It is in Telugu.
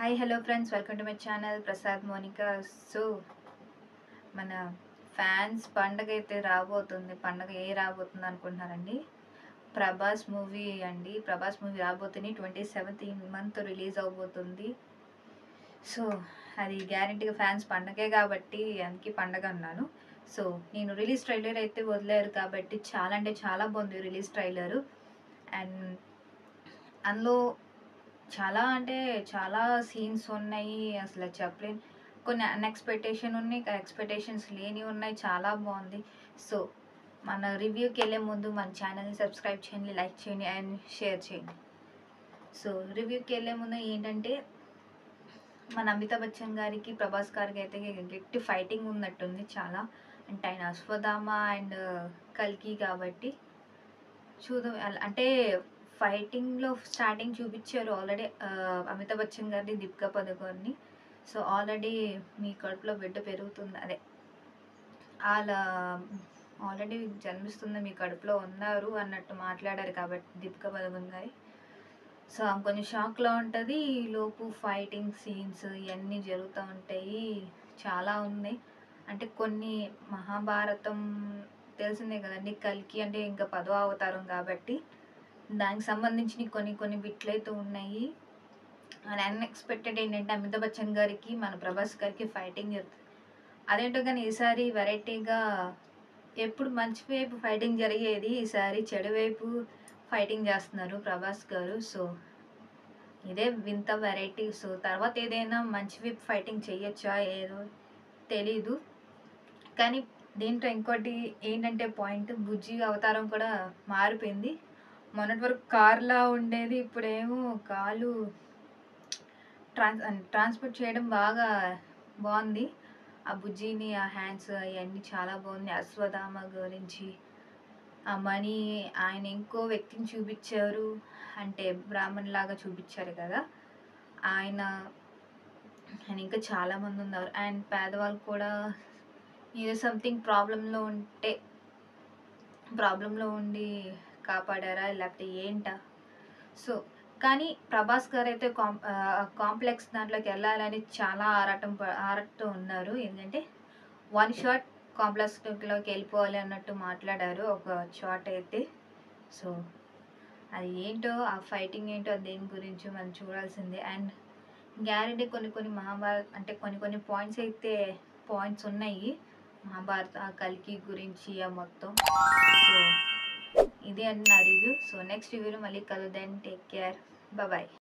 Hi hello friends, welcome to my channel Prasad Monika. So మన ఫ్యాన్స్ పండగ అయితే రాబోతుంది. పండగ రాబోతుంది అనుకుంటున్నారండి? ప్రభాస్ మూవీ అండి. ప్రభాస్ మూవీ రాబోతుంది. 27th ఈ మంత్ రిలీజ్ అవబోతుంది. సో అది గ్యారెంటీగా ఫ్యాన్స్ పండగే కాబట్టి అందుకే పండగ అన్నాను. సో నేను రిలీజ్ ట్రైలర్ అయితే వదిలేరు కాబట్టి చాలా అంటే చాలా బాగుంది రిలీజ్ ట్రైలరు. అండ్ అందులో చాలా అంటే చాలా సీన్స్ ఉన్నాయి, అసలు చెప్పలేను. కొన్ని అన్ఎక్స్పెక్టేషన్ ఉన్నాయి, ఎక్స్పెక్టేషన్స్ లేని ఉన్నాయి. చాలా బాగుంది. సో మన రివ్యూకి వెళ్ళే ముందు మన ఛానల్ని సబ్స్క్రైబ్ చేయండి, లైక్ చేయండి అండ్ షేర్ చేయండి. సో రివ్యూకి వెళ్ళే ముందు ఏంటంటే, మన అమితాబ్ బచ్చన్ గారికి ప్రభాస్ గారికి అయితే గట్టి ఫైటింగ్ ఉన్నట్టుంది చాలా. అంటే ఆయన అశ్వథామ అండ్ కల్కి కాబట్టి చూద్దాం. అంటే ఫైటింగ్లో స్టార్టింగ్ చూపించారు ఆల్రెడీ అమితాబ్ బచ్చన్ గారిని, దీపికా పదుకొన్ని. సో ఆల్రెడీ మీ కడుపులో బిడ్డ పెరుగుతుంది, అదే వాళ్ళ ఆల్రెడీ జన్మిస్తుంది, మీ కడుపులో ఉన్నారు అన్నట్టు మాట్లాడారు కాబట్టి దీపికా పదుకొన్ గారి. సో ఆమె కొంచెం షాక్లో ఉంటుంది. లోపు ఫైటింగ్ సీన్స్ ఇవన్నీ జరుగుతూ ఉంటాయి. చాలా ఉంది. అంటే కొన్ని మహాభారతం తెలిసిందే కదండి, కల్కి అంటే ఇంకా 10వ అవతారం కాబట్టి దానికి సంబంధించిన కొన్ని బిట్లు అయితే ఉన్నాయి. అండ్ అన్ఎక్స్పెక్టెడ్ ఏంటంటే అమితాబ్ బచ్చన్ గారికి మన ప్రభాస్ గారికి ఫైటింగ్ జరుగుతుంది. అదేంటో కానీ ఈసారి వెరైటీగా, ఎప్పుడు మంచి వైపు ఫైటింగ్ జరిగేది, ఈసారి చెడు వైపు ఫైటింగ్ చేస్తున్నారు ప్రభాస్ గారు. సో ఇదే వింత వెరైటీ. సో తర్వాత ఏదైనా మంచి వైపు ఫైటింగ్ చేయొచ్చా ఏదో తెలీదు. కానీ దీంట్లో ఇంకోటి ఏంటంటే పాయింట్, బుజ్జి అవతారం కూడా మారిపోయింది. మొన్నటి వరకు కార్లా ఉండేది, ఇప్పుడేమో కాలు ట్రాన్స్పోర్ట్ చేయడం బాగా బాగుంది. ఆ బుజ్జిని, ఆ హ్యాండ్స్ అవన్నీ చాలా బాగుంది. అశ్వథామ గురించి ఆ మనీ ఆయన ఇంకో వ్యక్తిని చూపించారు, అంటే బ్రాహ్మణ్ లాగా చూపించారు కదా ఆయన ఇంకా చాలామంది ఉన్నారు. అండ్ పేదవాళ్ళు కూడా ఏదో సంథింగ్ ప్రాబ్లంలో ఉండి కాపాడారా లేకపోతే ఏంటా. సో కానీ ప్రభాస్ గారు అయితే కాంప్లెక్స్ దాంట్లోకి వెళ్ళాలని చాలా ఆరాటంతో ఉన్నారు. ఎందుకంటే వన్ షాట్ కాంప్లెక్స్లోకి వెళ్ళిపోవాలి అన్నట్టు మాట్లాడారు ఒక షాట్ అయితే. సో అది ఏంటో, ఆ ఫైటింగ్ ఏంటో, దేని గురించి మనం చూడాల్సిందే. అండ్ గ్యారెంటీ కొన్ని మహాభారత్ అంటే కొన్ని పాయింట్స్ ఉన్నాయి మహాభారత కల్కి గురించి మొత్తం. సో ఇదే అండి నా రివ్యూ. సో నెక్స్ట్ రివ్యూలో మళ్ళీ కలుద్దాం. Take care, bye.